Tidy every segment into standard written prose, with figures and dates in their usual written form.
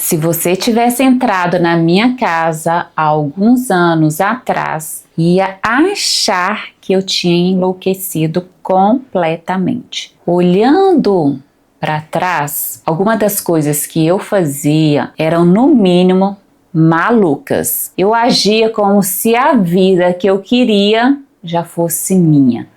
Se você tivesse entrado na minha casa há alguns anos atrás, ia achar que eu tinha enlouquecido completamente. Olhando para trás, algumas das coisas que eu fazia eram, no mínimo, malucas. Eu agia como se a vida que eu queria já fosse minha,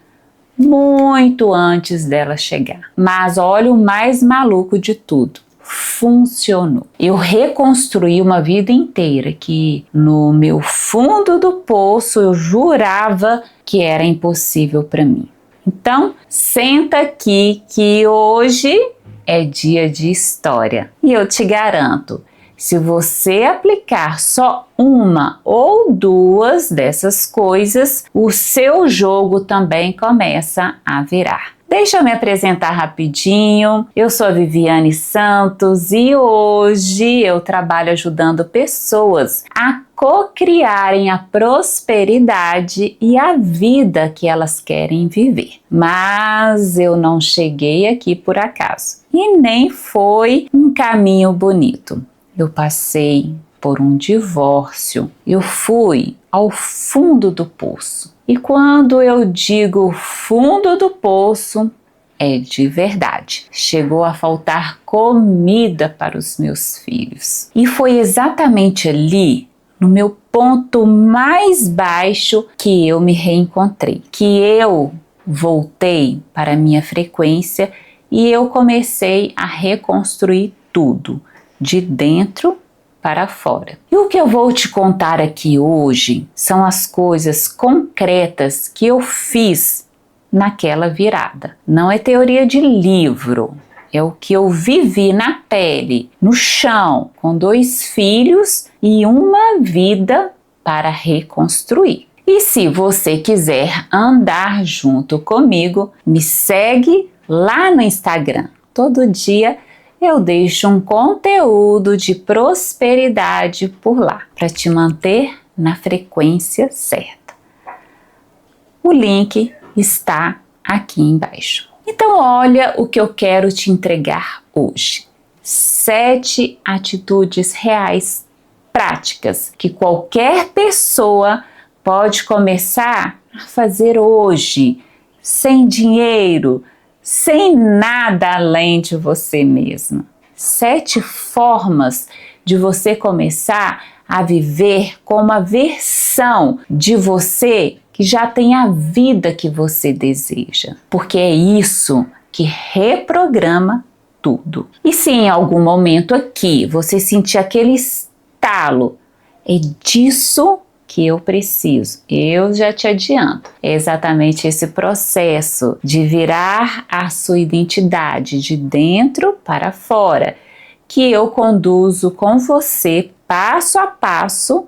muito antes dela chegar. Mas olha o mais maluco de tudo. Funcionou. Eu reconstruí uma vida inteira que no meu fundo do poço eu jurava que era impossível para mim. Então, senta aqui que hoje é dia de história. E eu te garanto, se você aplicar só uma ou duas dessas coisas, o seu jogo também começa a virar. Deixa eu me apresentar rapidinho. Eu sou a Viviane Santos e hoje eu trabalho ajudando pessoas a co-criarem a prosperidade e a vida que elas querem viver. Mas eu não cheguei aqui por acaso e nem foi um caminho bonito. Eu passei por um divórcio, eu fui ao fundo do poço. E quando eu digo fundo do poço, é de verdade. Chegou a faltar comida para os meus filhos. E foi exatamente ali, no meu ponto mais baixo, que eu me reencontrei. Que eu voltei para a minha frequência e eu comecei a reconstruir tudo, de dentro para fora. E o que eu vou te contar aqui hoje são as coisas concretas que eu fiz naquela virada. Não é teoria de livro, é o que eu vivi na pele, no chão, com 2 filhos e uma vida para reconstruir. E se você quiser andar junto comigo, me segue lá no Instagram. Todo dia eu deixo um conteúdo de prosperidade por lá, para te manter na frequência certa. O link está aqui embaixo. Então olha o que eu quero te entregar hoje. 7 atitudes reais, práticas, que qualquer pessoa pode começar a fazer hoje, sem dinheiro, sem nada além de você mesma. 7 formas de você começar a viver com uma versão de você que já tem a vida que você deseja. Porque é isso que reprograma tudo. E se em algum momento aqui você sentir aquele estalo, é disso que eu preciso. Eu já te adianto. É exatamente esse processo de virar a sua identidade de dentro para fora que eu conduzo com você passo a passo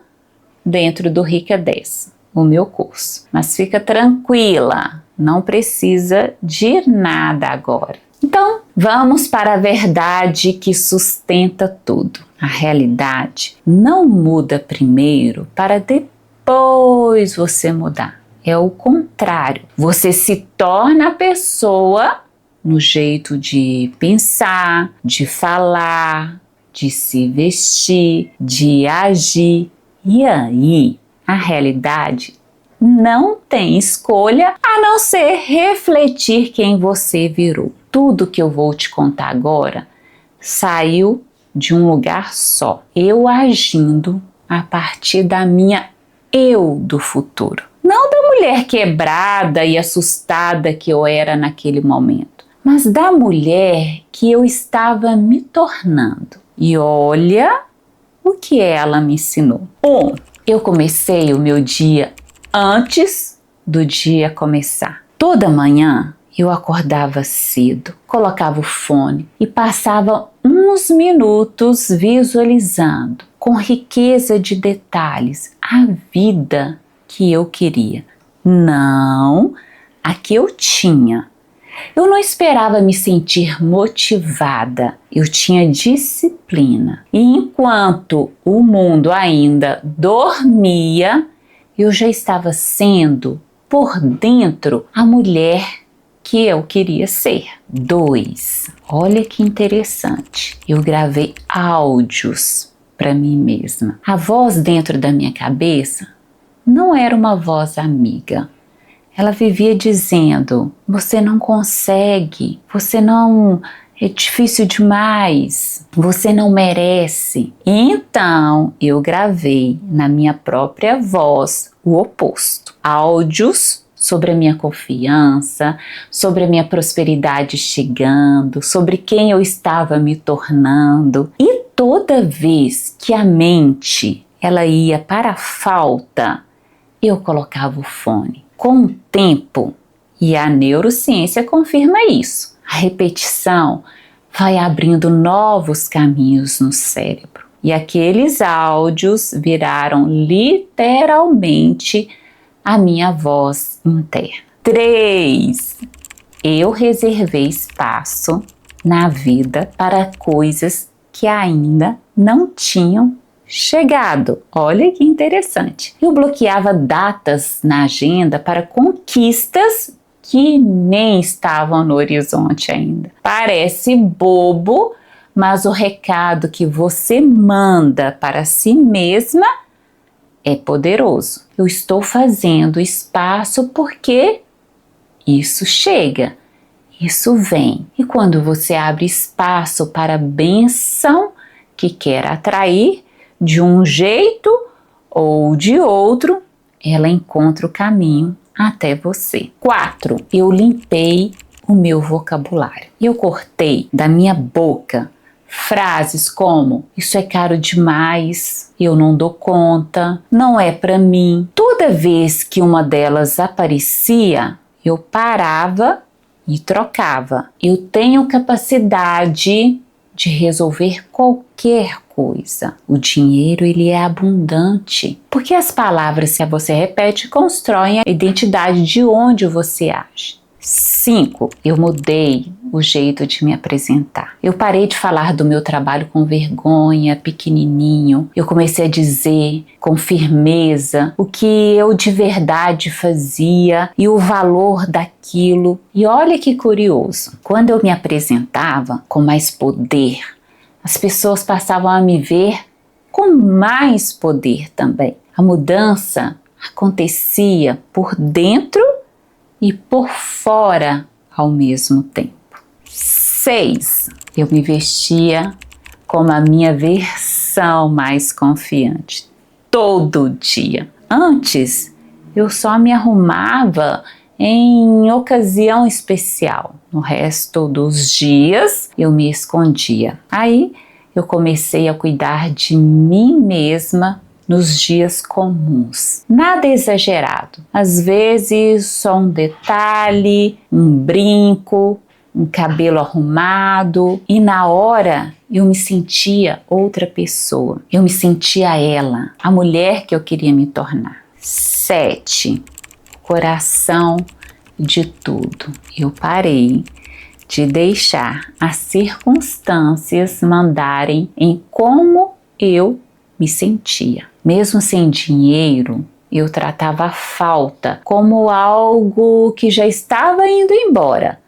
dentro do Rica 10, o meu curso. Mas fica tranquila, não precisa de nada agora. Então, vamos para a verdade que sustenta tudo. A realidade não muda primeiro para depois você mudar. É o contrário. Você se torna a pessoa no jeito de pensar, de falar, de se vestir, de agir. E aí, a realidade não tem escolha a não ser refletir quem você virou. Tudo que eu vou te contar agora saiu de um lugar só. Eu agindo a partir da minha eu do futuro. Não da mulher quebrada e assustada que eu era naquele momento, mas da mulher que eu estava me tornando. E olha o que ela me ensinou. Eu comecei o meu dia antes do dia começar. Toda manhã eu acordava cedo, colocava o fone e passava uns minutos visualizando com riqueza de detalhes a vida que eu queria. Não a que eu tinha. Eu não esperava me sentir motivada, eu tinha disciplina. E enquanto o mundo ainda dormia, eu já estava sendo, por dentro, a mulher que eu queria ser. 2. Olha que interessante. Eu gravei áudios para mim mesma. A voz dentro da minha cabeça não era uma voz amiga. Ela vivia dizendo: você não consegue, você não, é difícil demais, você não merece. Então eu gravei na minha própria voz o oposto. Áudios sobre a minha confiança, sobre a minha prosperidade chegando, sobre quem eu estava me tornando. E toda vez que a mente ela ia para a falta, eu colocava o fone. Com o tempo, e a neurociência confirma isso, a repetição vai abrindo novos caminhos no cérebro. E aqueles áudios viraram literalmente a minha voz interna. 3. Eu reservei espaço na vida para coisas que ainda não tinham chegado. Olha que interessante. Eu bloqueava datas na agenda para conquistas que nem estavam no horizonte ainda. Parece bobo, mas o recado que você manda para si mesma é poderoso. Eu estou fazendo espaço porque isso chega, isso vem. E quando você abre espaço para a bênção que quer atrair, de um jeito ou de outro, ela encontra o caminho até você. 4. Eu limpei o meu vocabulário. Eu cortei da minha boca frases como: isso é caro demais, eu não dou conta, não é para mim. Toda vez que uma delas aparecia, eu parava e trocava. Eu tenho capacidade de resolver qualquer coisa. O dinheiro, ele é abundante, porque as palavras que você repete constroem a identidade de onde você age. 5. Eu mudei o jeito de me apresentar. Eu parei de falar do meu trabalho com vergonha, pequenininho. Eu comecei a dizer com firmeza o que eu de verdade fazia e o valor daquilo. E olha que curioso, quando eu me apresentava com mais poder, as pessoas passavam a me ver com mais poder também. A mudança acontecia por dentro e por fora ao mesmo tempo. 6. Eu me vestia como a minha versão mais confiante, todo dia. Antes, eu só me arrumava em ocasião especial. No resto dos dias, eu me escondia. Aí, eu comecei a cuidar de mim mesma nos dias comuns. Nada exagerado. Às vezes, só um detalhe, um brinco, um cabelo arrumado. E na hora, eu me sentia outra pessoa. Eu me sentia ela, a mulher que eu queria me tornar. 7. Coração de tudo. Eu parei de deixar as circunstâncias mandarem em como eu me sentia. Mesmo sem dinheiro, eu tratava a falta como algo que já estava indo embora,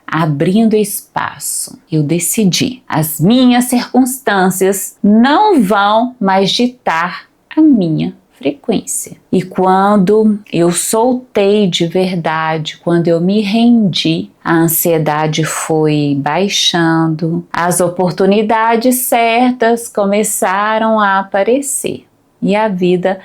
abrindo espaço. Eu decidi, as minhas circunstâncias não vão mais ditar a minha frequência. E quando eu soltei de verdade, quando eu me rendi, a ansiedade foi baixando, as oportunidades certas começaram a aparecer e a vida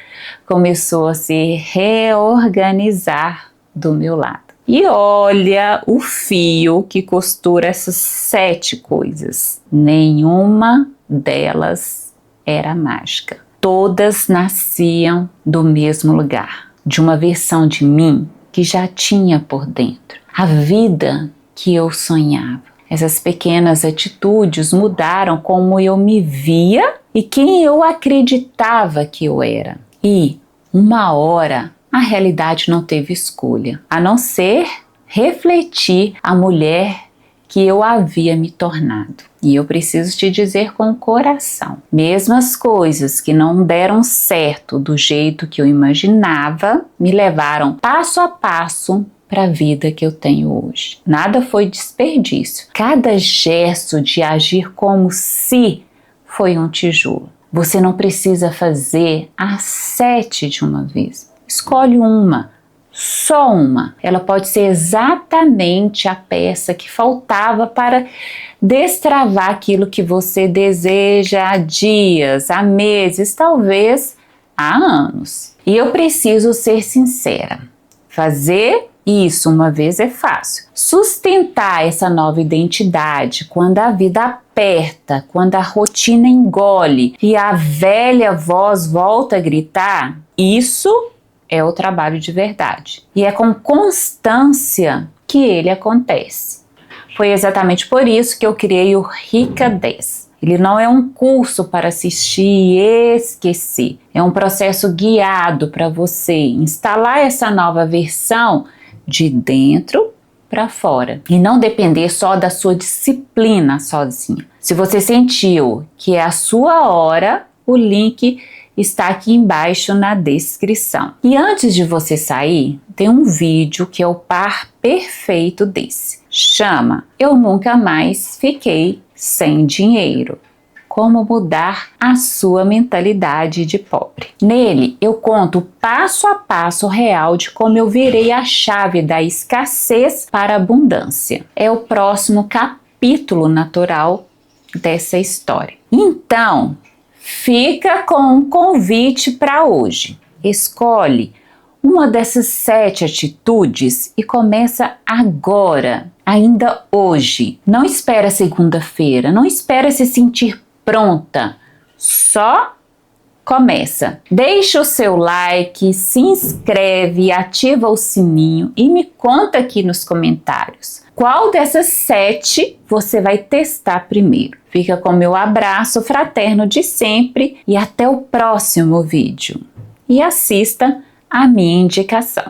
começou a se reorganizar do meu lado. E olha o fio que costura essas 7 coisas. Nenhuma delas era mágica. Todas nasciam do mesmo lugar, de uma versão de mim que já tinha por dentro a vida que eu sonhava. Essas pequenas atitudes mudaram como eu me via e quem eu acreditava que eu era. E uma hora a realidade não teve escolha, a não ser refletir a mulher que eu havia me tornado. E eu preciso te dizer com o coração, mesmo as coisas que não deram certo do jeito que eu imaginava, me levaram passo a passo para a vida que eu tenho hoje. Nada foi desperdício. Cada gesto de agir como se foi um tijolo. Você não precisa fazer as 7 de uma vez. Escolhe uma, só uma. Ela pode ser exatamente a peça que faltava para destravar aquilo que você deseja há dias, há meses, talvez há anos. E eu preciso ser sincera. Fazer isso uma vez é fácil. Sustentar essa nova identidade quando a vida aperta, quando a rotina engole e a velha voz volta a gritar, isso é o trabalho de verdade. E é com constância que ele acontece. Foi exatamente por isso que eu criei o Rica 10. Ele não é um curso para assistir e esquecer. É um processo guiado para você instalar essa nova versão de dentro para fora e não depender só da sua disciplina sozinha. Se você sentiu que é a sua hora, o link está aqui embaixo na descrição. E antes de você sair, tem um vídeo que é o par perfeito desse. Chama Eu Nunca Mais Fiquei Sem Dinheiro. Como mudar a sua mentalidade de pobre. Nele, eu conto passo a passo real de como eu virei a chave da escassez para a abundância. É o próximo capítulo natural dessa história. Então, fica com um convite para hoje. Escolhe uma dessas 7 atitudes e começa agora, ainda hoje. Não espera segunda-feira, não espera se sentir pronta, só começa. Deixa o seu like, se inscreve, ativa o sininho e me conta aqui nos comentários qual dessas 7 você vai testar primeiro. Fica com meu abraço fraterno de sempre e até o próximo vídeo. E assista a minha indicação.